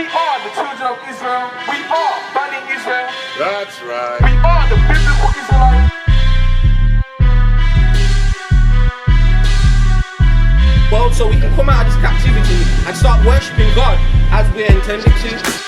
We are the children of Israel. We are Bani Israel. That's right. We are the biblical Israelites. Well, so we can come out of this captivity and start worshipping God as we're intended to.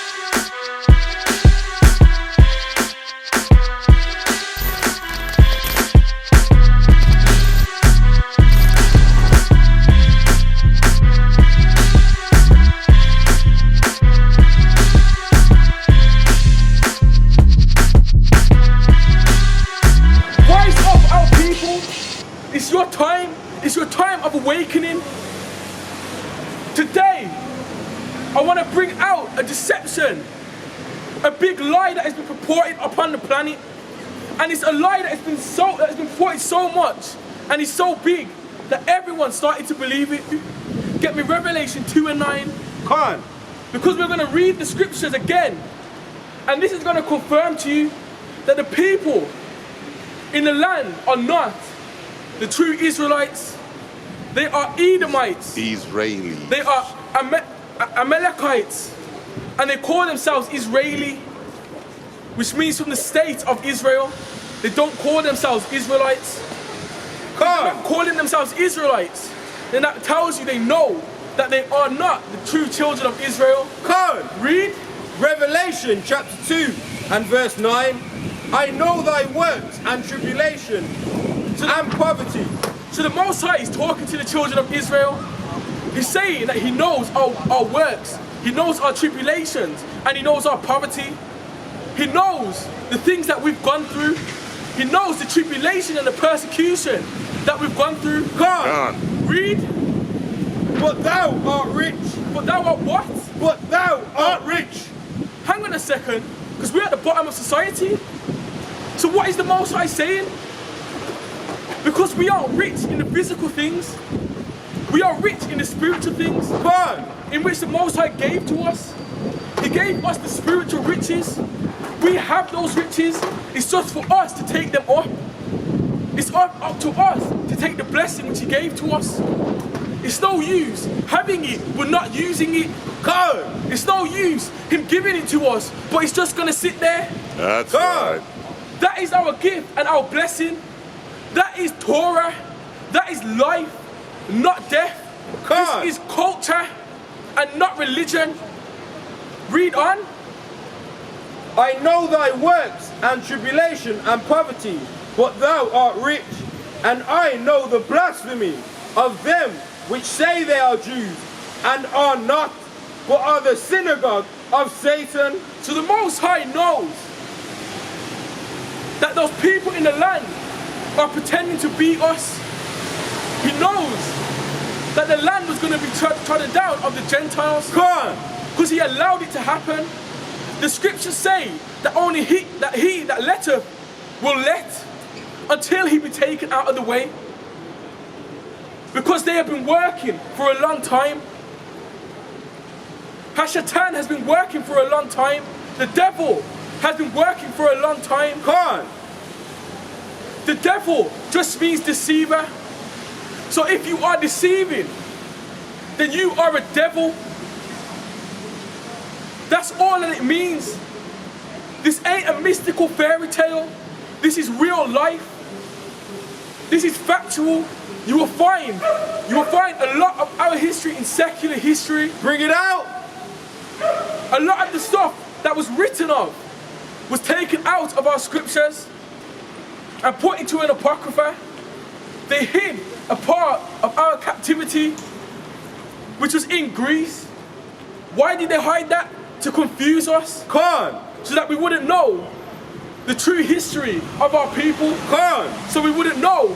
It's your time of awakening. Today, I want to bring out a deception, a big lie that has been purported upon the planet, and it's a lie that has been purported so much, and it's so big that everyone started to believe it. Get me Revelation 2 and 9. Come on. Because we're going to read the scriptures again, and this is going to confirm to you that the people in the land are not the true Israelites. They are Edomites. Israeli. They are Amalekites. And they call themselves Israeli, which means from the state of Israel. They don't call themselves Israelites. They're not calling themselves Israelites. Then that tells you they know that they are not the true children of Israel. Read. Revelation chapter 2 and verse 9. I know thy works and tribulation and poverty. So the Most High is talking to the children of Israel. He's saying that he knows our works, he knows our tribulations, and he knows our poverty. He knows the things that we've gone through. He knows the tribulation and the persecution that we've gone through. God. Read. But thou art rich. But thou art what? But thou art rich. Hang on a second, because we're at the bottom of society. So what is the Most High saying? Because we aren't rich in the physical things, we are rich in the spiritual things, in which the Most High gave to us. He gave us the spiritual riches. We have those riches. It's just for us to take them up. It's up to us to take the blessing which He gave to us. It's no use having it but not using it. It's no use Him giving it to us, but it's just gonna sit there. That's right. That is our gift and our blessing. That is Torah. That is life, not death. This is culture and not religion. Read on. I know thy works and tribulation and poverty, but thou art rich. And I know the blasphemy of them which say they are Jews and are not, but are the synagogue of Satan. So the Most High knows that those people in the land are pretending to be us. He knows that the land was going to be trodden down of the Gentiles. Because He allowed it to happen. The scriptures say that only he that letteth will let until He be taken out of the way. Because they have been working for a long time. Hashatan has been working for a long time. The devil has been working for a long time. The devil just means deceiver. So if you are deceiving, then you are a devil. That's all that it means. This ain't a mystical fairy tale. This is real life. This is factual. You will find a lot of our history in secular history. Bring it out. A lot of the stuff that was written of was taken out of our scriptures and put into an apocrypha. They hid a part of our captivity, which was in Greece. Why did they hide that? To confuse us. So that we wouldn't know the true history of our people. So we wouldn't know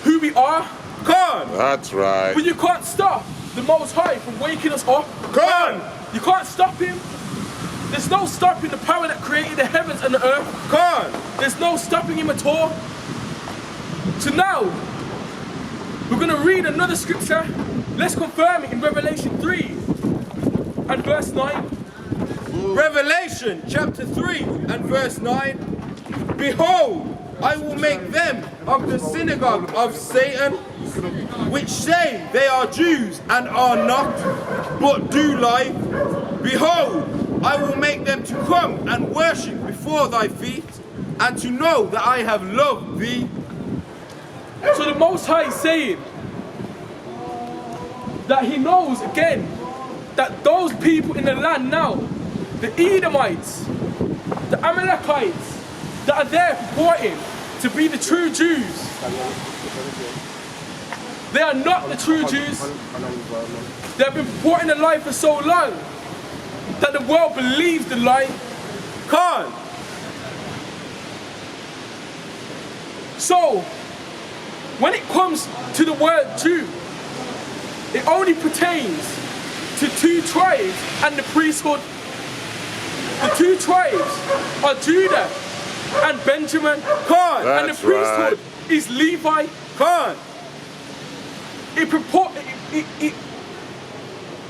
who we are. That's right. But you can't stop the Most High from waking us up. You can't stop Him. There's no stopping the power that created the heavens and the earth. There's no stopping Him at all. So now, we're going to read another scripture. Let's confirm it in Revelation 3 and verse 9. Revelation chapter 3 and verse 9. Behold, I will make them of the synagogue of Satan, which say they are Jews and are not, but do lie. Behold, I will make them to come and worship before thy feet, and to know that I have loved thee. So the Most High is saying that he knows again that those people in the land now, the Edomites, the Amalekites, that are there purporting to be the true Jews, they are not the true Jews. They have been purporting a lie for so long that the world believes the lie. Khan, So, when it comes to the word Jew, it only pertains to two tribes and the priesthood. The two tribes are Judah and Benjamin. Khan, And the That's priesthood right. is Levi. Khan,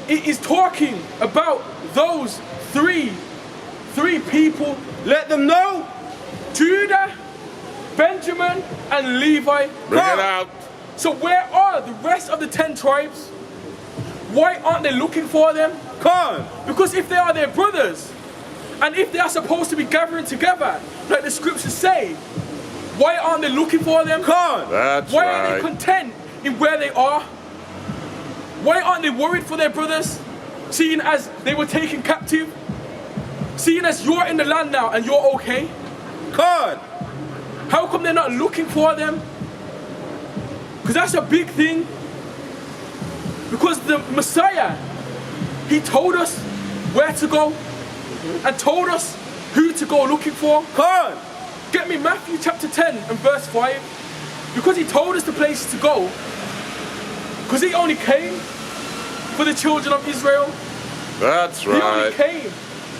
It is talking about those three people: let them know. Judah, Benjamin, and Levi. Bring it out. So where are the rest of the 10 tribes? Why aren't they looking for them? Khan, Because if they are their brothers, and if they are supposed to be gathering together, like the scriptures say, why aren't they looking for them? Khan, That's Why are they right. content in where they are? Why aren't they worried for their brothers, seeing as they were taken captive? Seeing as you're in the land now and you're okay? Khan, How come they're not looking for them? Because that's a big thing. Because the Messiah, he told us where to go and told us who to go looking for. Khan, Get me Matthew chapter 10 and verse 5. Because he told us the places to go. Because he only came for the children of Israel. That's He only right. came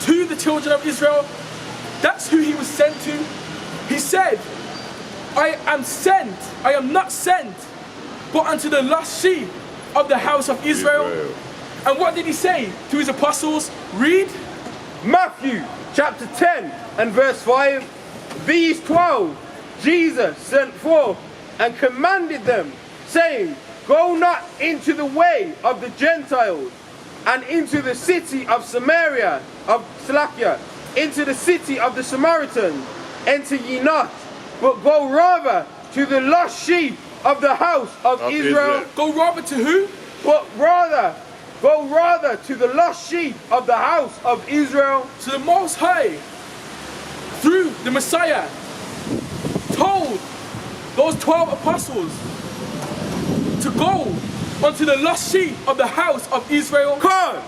to the children of Israel. That's who he was sent to. He said, I am not sent, but unto the lost sheep of the house of Israel. And what did he say to his apostles? Read. Matthew chapter 10 and verse 5. These 12 Jesus sent forth and commanded them, saying, Go not into the way of the Gentiles, and into the city of Samaria, of Slakia, into the city of the Samaritans, enter ye not, but go rather to the lost sheep of the house of Israel. Go rather to who? Go rather to the lost sheep of the house of Israel. To the Most High, through the Messiah, told those 12 apostles to go unto the lost sheep of the house of Israel. Come,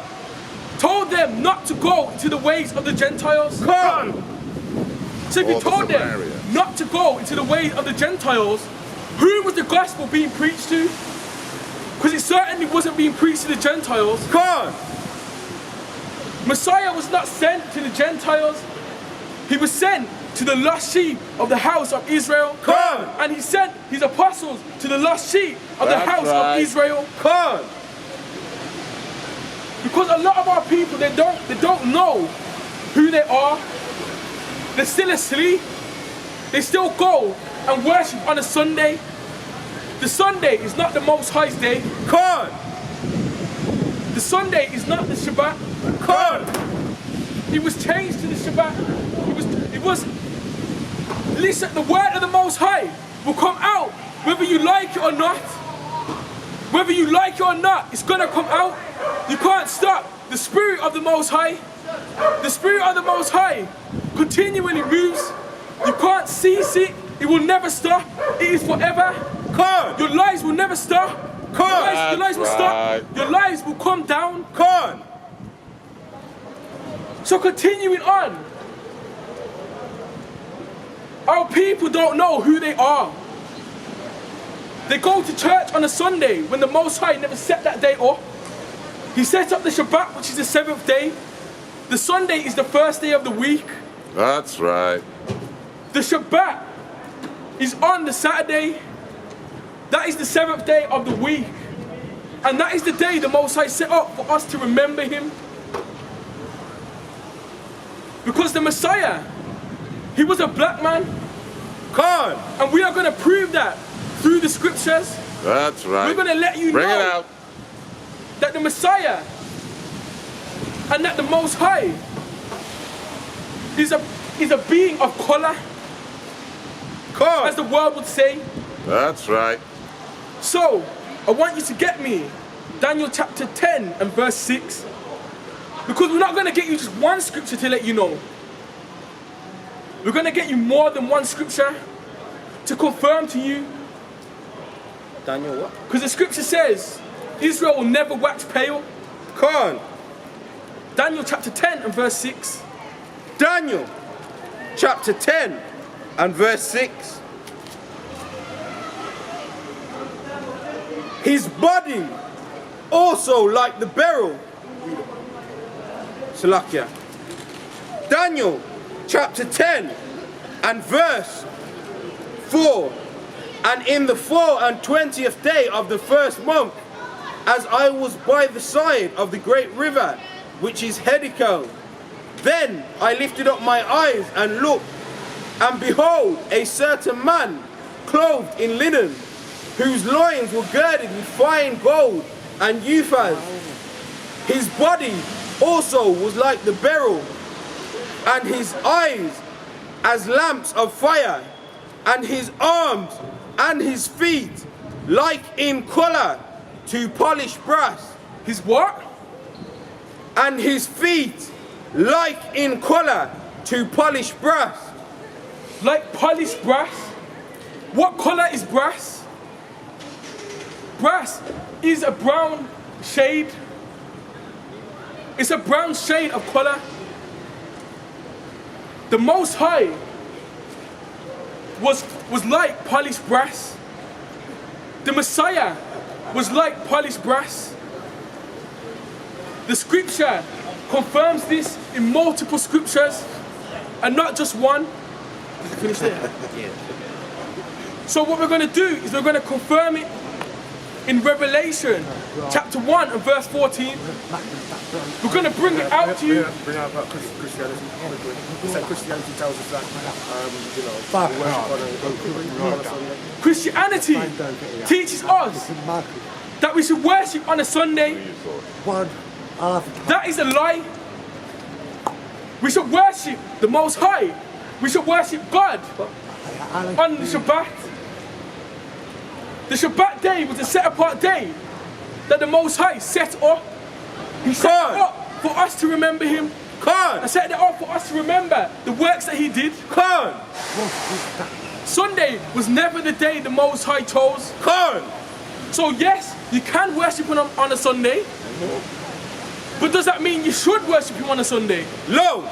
Told them not to go into the ways of the Gentiles. come. So if he Or the told them Samaria. not to go into the ways of the Gentiles, who was the gospel being preached to? Because it certainly wasn't being preached to the Gentiles. Come, Messiah was not sent to the Gentiles. He was sent to the lost sheep of the house of Israel. Come. And he sent his apostles to the lost sheep of the That's house right. of Israel. come. Because a lot of our people, they don't know who they are. They're still asleep. They still go and worship on a Sunday. The Sunday is not the Most High's day. Come, The Sunday is not the Shabbat. come. It was changed to the Shabbat. Listen, the word of the Most High will come out whether you like it or not. Whether you like it or not, it's gonna come out. You can't stop the Spirit of the Most High. The Spirit of the Most High continually moves. You can't cease it. It will never stop. It is forever. Come, Your lives will never stop. Your lives will stop. right. Your lives will come down. come. So continuing on, our people don't know who they are. They go to church on a Sunday when the Most High never set that day up. He set up the Shabbat, which is the 7th day. The Sunday is the first day of the week. That's right. The Shabbat is on the Saturday. That is the 7th day of the week. And that is the day the Most High set up for us to remember Him. Because the Messiah, He was a black man. Come, And we are going to prove that through the scriptures. That's right. We're going to let you Bring know it out. that the Messiah and that the Most High is a being of color, as the world would say. That's right. So, I want you to get me Daniel chapter 10 and verse 6. Because we're not going to get you just one scripture to let you know. We're going to get you more than one scripture to confirm to you. Daniel what? Because the scripture says, Israel will never wax pale. Come on. Daniel chapter 10 and verse 6. Daniel chapter 10 and verse 6. His body also like the beryl. Salakia. Daniel chapter 10 and verse 4. And in the 24th day of the first month, as I was by the side of the great river, which is Hedico, then I lifted up my eyes and looked, and behold, a certain man clothed in linen, whose loins were girded with fine gold and uphaz. His body also was like the beryl, and his eyes as lamps of fire, and his arms and his feet like in colour to polished brass. His what? And his feet like in colour to polished brass. Like polished brass? What color is brass? Brass is a brown shade. It's a brown shade of color. The Most High was like polished brass. The Messiah was like polished brass. The scripture confirms this in multiple scriptures and not just one. Did you finish there? Yeah. So what we're going to do is we're going to confirm it in Revelation chapter 1 and verse 14. We're going to bring it out to you. Bring out about Christianity. It's like Christianity tells us that, we worship on a Sunday. Christianity teaches us that we should worship on a Sunday. That is a lie. We should worship the Most High. We should worship God on the Shabbat. The Shabbat day was a set apart day that the Most High set up. He set it up for us to remember Him. And set it up for us to remember the works that He did. Sunday was never the day the Most High chose. So yes, you can worship Him on a Sunday. But does that mean you should worship Him on a Sunday? No.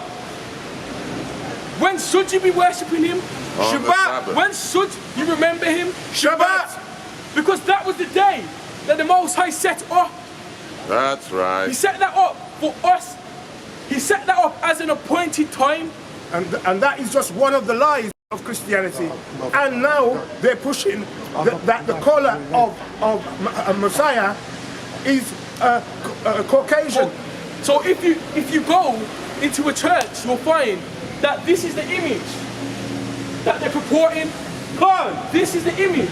When should you be worshipping Him? Shabbat. When should you remember Him? Shabbat. Because that was the day that the Most High set up. That's right. He set that up for us. He set that up as an appointed time. And that is just one of the lies of Christianity. And now they're pushing that the colour of Messiah is Caucasian. So if you go into a church, you'll find that this is the image that they're purporting. This is the image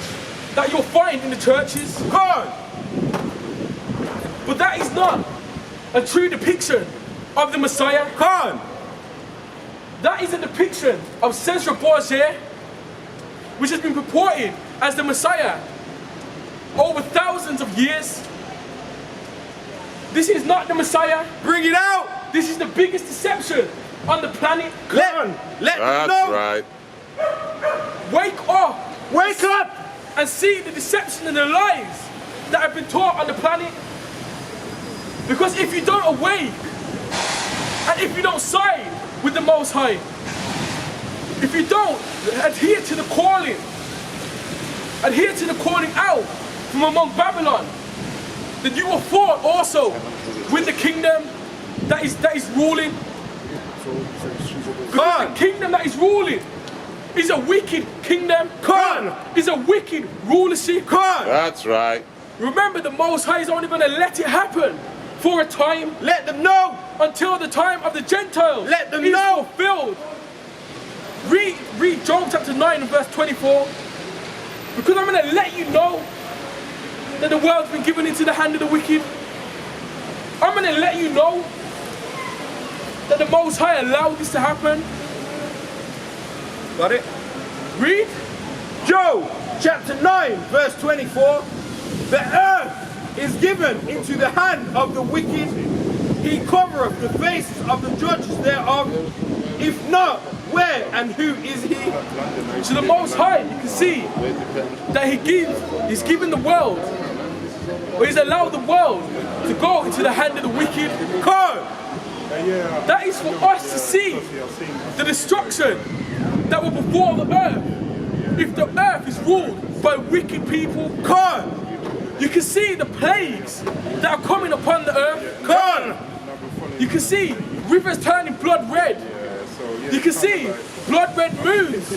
that you'll find in the churches. But that is not a true depiction of the Messiah. That is a depiction of Cesar Borgia, which has been purported as the Messiah over thousands of years. This is not the Messiah. Bring it out. This is the biggest deception on the planet. Let That's them know. right. Wake up. Wake up. And see the deception and the lies that have been taught on the planet. Because if you don't awake, and if you don't side with the Most High, if you don't adhere to the calling out from among Babylon, then you will fall also with the kingdom that is ruling. Because the kingdom that is ruling is a wicked kingdom. Is a wicked rulership. That's right. Remember, the Most High is only going to let it happen for a time. Let them know. Until the time of the Gentiles Let them is know. fulfilled. Read Job chapter 9 and verse 24. Because I'm going to let you know that the world's been given into the hand of the wicked. I'm going to let you know that the Most High allowed this to happen. Got it? Read. Job chapter 9 verse 24. The earth is given into the hand of the wicked. He covereth the faces of the judges thereof. If not, where and who is he? To the Most High, you can see that he's given the world, or he's allowed the world to go into the hand of the wicked. God, that is for us to see the destruction that will befall the earth if the earth is ruled by wicked people. God, you can see the plagues that are coming upon the earth. God, you can see rivers turning blood red. You can see blood red moons.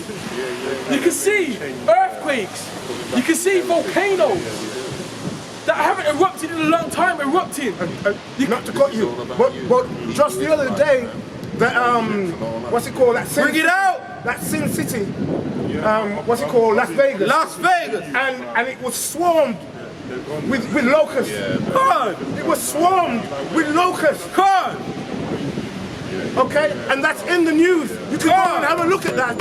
You can see earthquakes. You can see volcanoes that haven't erupted in a long time erupting. Not to cut you, but just the other day, what's it called? That Sin bring it out. That Sin City. What's it called? Las Vegas. Las Vegas. And it was swarmed with locusts. God, It was swarmed with locusts. God. Okay, and that's in the news. You can go and have a look at that.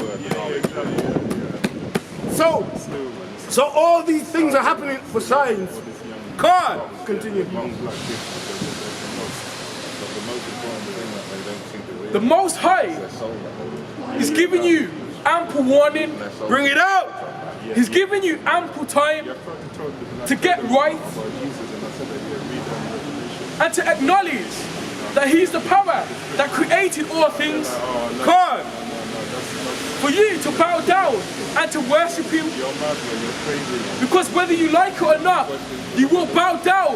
So all these things are happening for science. God, Continue. The Most High is giving you ample warning. bring it out. He's giving you ample time to get right and to acknowledge that He's the power that created all things. God, For you to bow down and to worship Him. Because whether you like it or not, you will bow down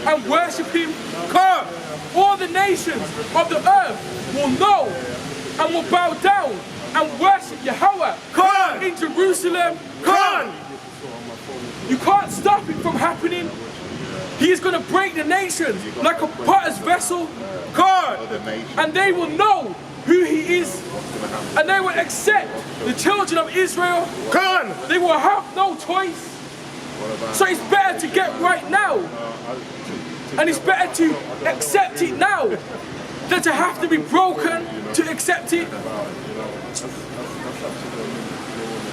and worship Him. God, All the nations of the earth will know and will bow down and worship Yahweh God, in Jerusalem. God, You can't stop it from happening. He is going to break the nations like a potter's vessel, God, and they will know who He is, and they will accept the children of Israel. Come on. They will have no choice. So it's better to get right now, and it's better to accept it now than to have to be broken to accept it.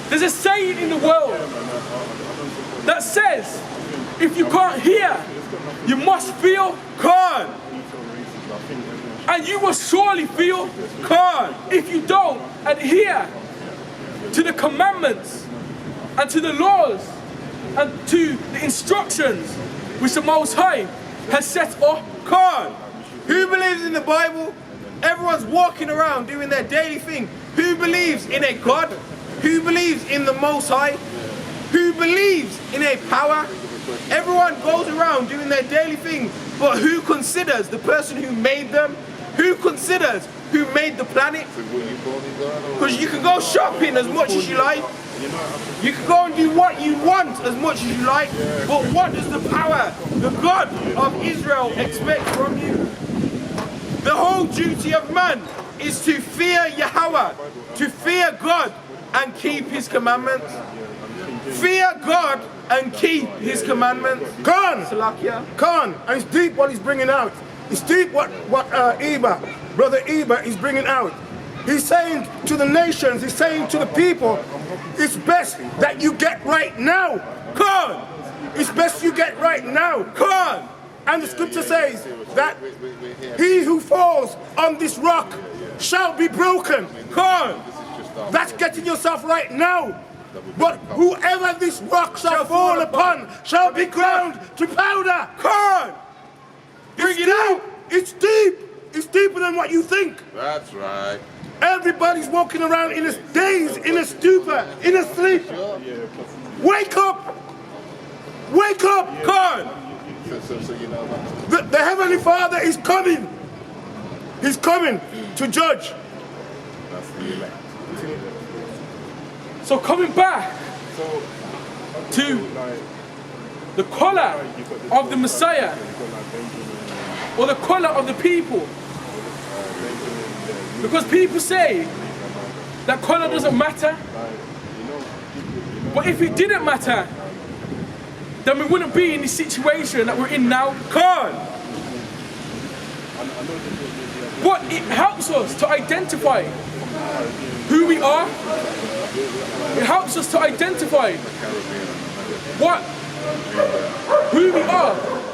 There's a saying in the world that says, if you can't hear, you must feel. God, And you will surely feel God, if you don't adhere to the commandments and to the laws and to the instructions which the Most High has set up. God. Who believes in the Bible? Everyone's walking around doing their daily thing. Who believes in a God? Who believes in the Most High? Who believes in a power? Everyone goes around doing their daily thing, but who considers the person who made them? Who considers who made the planet? Because you can go shopping as much as you like. You can go and do what you want as much as you like. But what does the power, the God of Israel, expect from you? The whole duty of man is to fear Yahweh, to fear God and keep His commandments. Fear God and keep His commandments. Come on. Salakia. Come on. And it's deep what he's bringing out. It's deep what Brother Eba is bringing out. He's saying to the nations, he's saying to the people, it's best that you get right now. Come on. It's best you get right now. Come on. And the scripture says that he who falls on this rock shall be broken. Come on. That's getting yourself right now. But whoever this rock shall fall upon shall be ground to powder. Come on. Bring it out. It's deep. It's deeper than what you think. That's right. Everybody's walking around in a daze, in a stupor, in a sleep. Wake up. Wake up. Come on. So you know The Heavenly Father is coming. He's coming to judge. that's the elect. So coming back to the colour of the Messiah, or the colour of the people, because people say that colour doesn't matter, but if it didn't matter, then we wouldn't be in the situation that we're in now. Khan. But it helps us to identify who we are. It helps us to identify who we are.